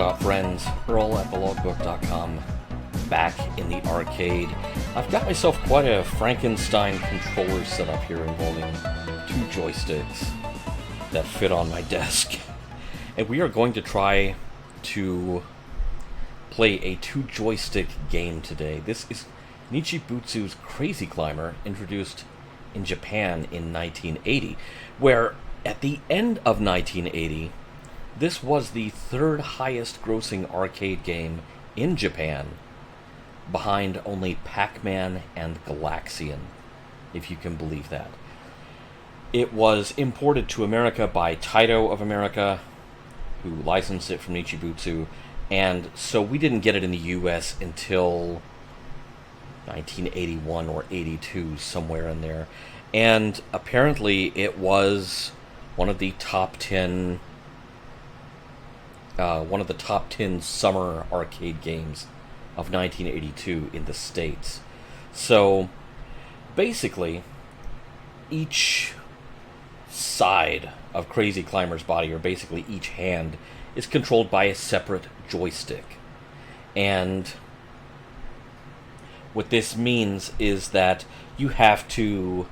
Dot friends, Earl at thelogbook.com, back in the arcade. I've got myself quite a Frankenstein controller set up here involving two joysticks that fit on my desk. And we are going to try to play a two joystick game today. This is Nichibutsu's Crazy Climber, introduced in Japan in 1980, where at the end of 1980, this was the third highest grossing arcade game in Japan, behind only Pac-Man and Galaxian, if you can believe that. It was imported to America by Taito of America, who licensed it from Nichibutsu, and so we didn't get it in the US until 1981 or 82, somewhere in there. And apparently it was one of the top 10 summer arcade games of 1982 in the States. So basically, each side of Crazy Climber's body, or basically each hand, is controlled by a separate joystick. And what this means is that you have to...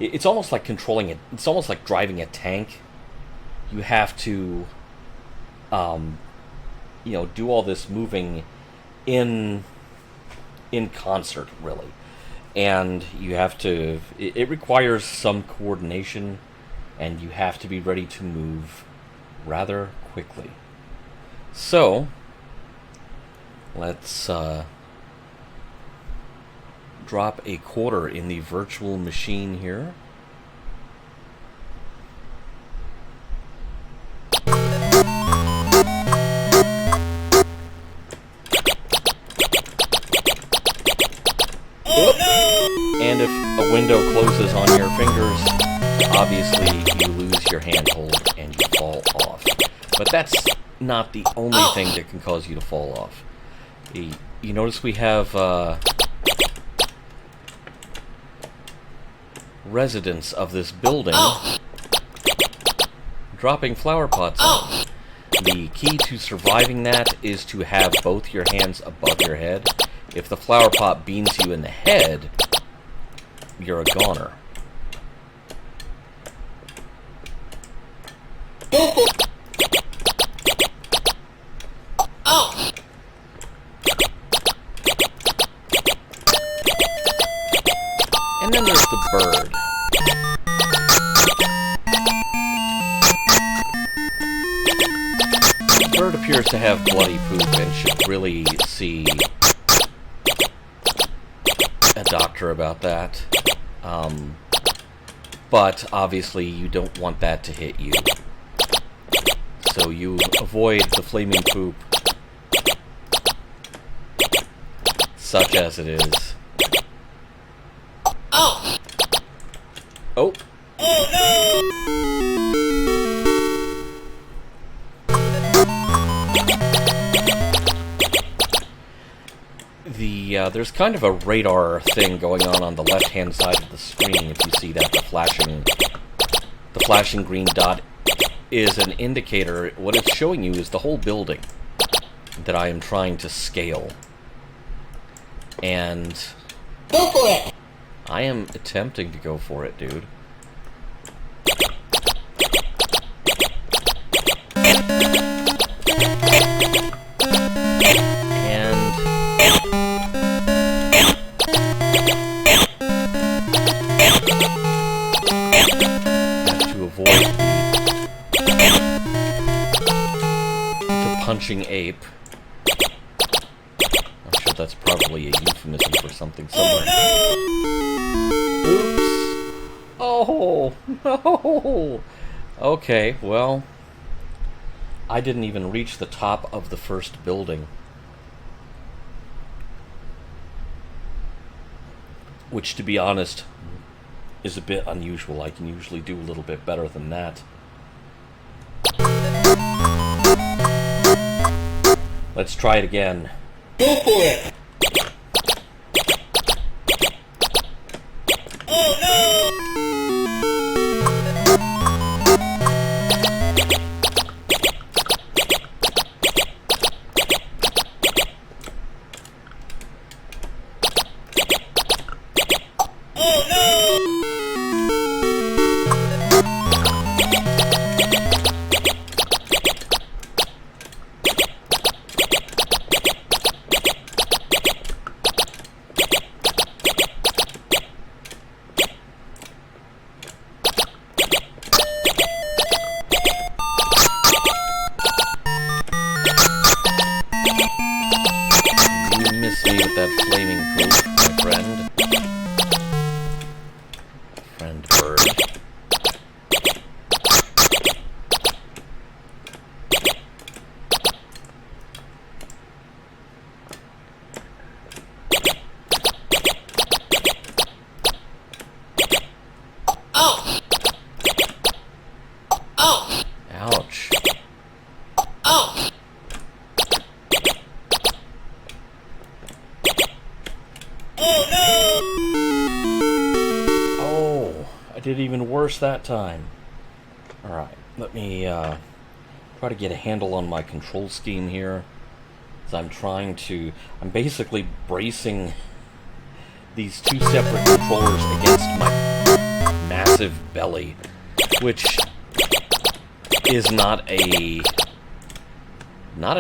It's almost like controlling it. It's almost like driving a tank. You have to, do all this moving in concert, really. And you have to... It requires some coordination, and you have to be ready to move rather quickly. So, let's drop a quarter in the virtual machine here. And if a window closes on your fingers, obviously you lose your handhold and you fall off. But that's not the only thing that can cause you to fall off. You notice we have residents of this building dropping flower pots on. The key to surviving that is to have both your hands above your head. If the flower pot beans you in the head, you're a goner. And then there's the bird. The bird appears to have bloody poop and should really see a doctor about that. But obviously you don't want that to hit you. So you avoid the flaming poop, such as it is. Oh! There's kind of a radar thing going on the left-hand side of the screen. If you see that, the flashing green dot is an indicator. What it's showing you is the whole building that I am trying to scale. And go for it! I am attempting to go for it, dude. And have to avoid the punching ape. I'm sure that's probably a euphemism for something somewhere. Oops. Oh, no. Okay, well, I didn't even reach the top of the first building. Which, to be honest, is a bit unusual. I can usually do a little bit better than that. Let's try it again. Go for it! Oh no! it even worse that time. Alright, let me try to get a handle on my control scheme here. So I'm basically bracing these two separate controllers against my massive belly, which is not a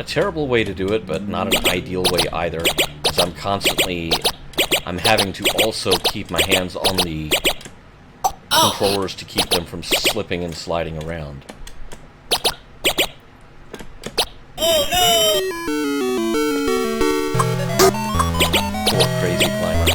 terrible way to do it, but not an ideal way either, as I'm having to also keep my hands on the controllers to keep them from slipping and sliding around. Oh no! Poor crazy climber.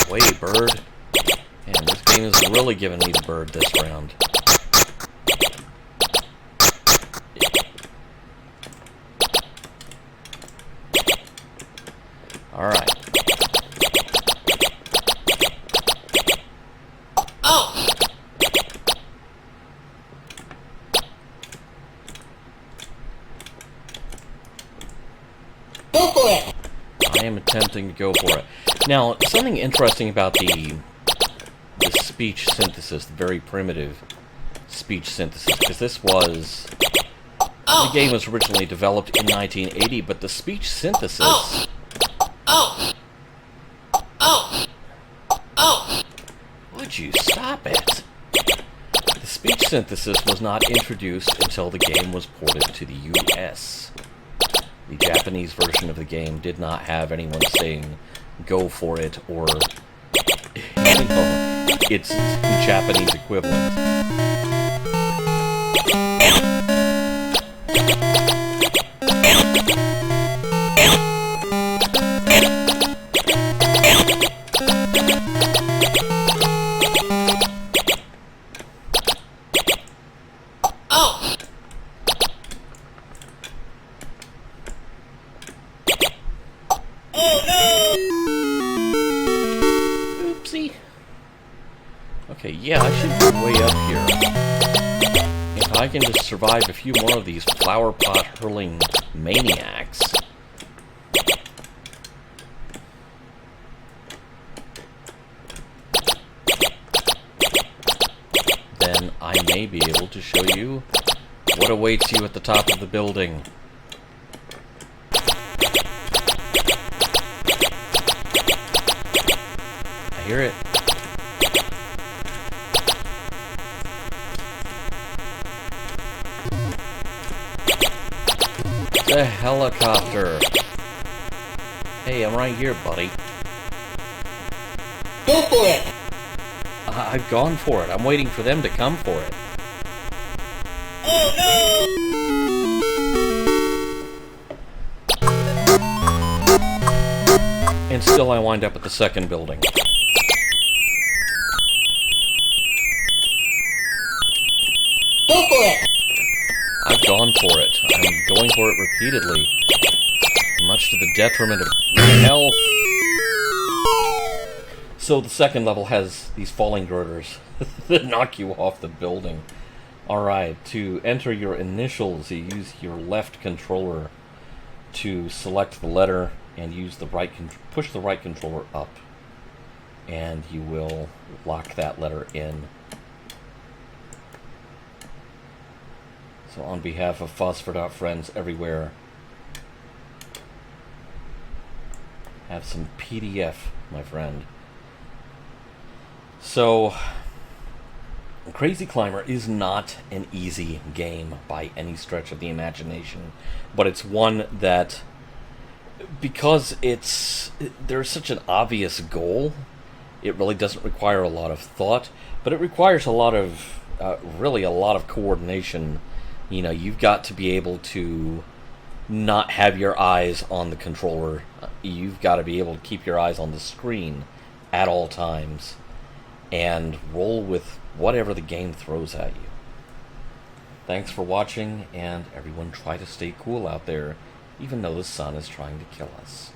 Away, bird. Man, this game is really giving me the bird this round. Alright. Oh! Go for it! I am attempting to go for it. Now, something interesting about the speech synthesis, the very primitive speech synthesis, because the game was originally developed in 1980, but the speech synthesis... Would you stop it? The speech synthesis was not introduced until the game was ported to the US. The Japanese version of the game did not have anyone saying, go for it, or, its Japanese equivalent. Oopsie. Okay, yeah, I should be way up here. If I can just survive a few more of these flower pot hurling maniacs. Then I may be able to show you what awaits you at the top of the building. I hear it. The helicopter. Hey, I'm right here, buddy. Go for it! I've gone for it. I'm waiting for them to come for it. Oh no! And still I wind up at the second building. Go for it! I've gone for it. I'm going for it repeatedly. Much to the detriment of my health. So the second level has these falling girders that knock you off the building. Alright, to enter your initials, you use your left controller to select the letter and use the push the right controller up. And you will lock that letter in. So on behalf of Phosphor Dot friends everywhere, have some PDF, my friend. So, Crazy Climber is not an easy game by any stretch of the imagination, but it's one that, because there's such an obvious goal, it really doesn't require a lot of thought, but it requires a lot of, really a lot of coordination You know, you've got to be able to not have your eyes on the controller. You've got to be able to keep your eyes on the screen at all times and roll with whatever the game throws at you. Thanks for watching, and everyone try to stay cool out there, even though the sun is trying to kill us.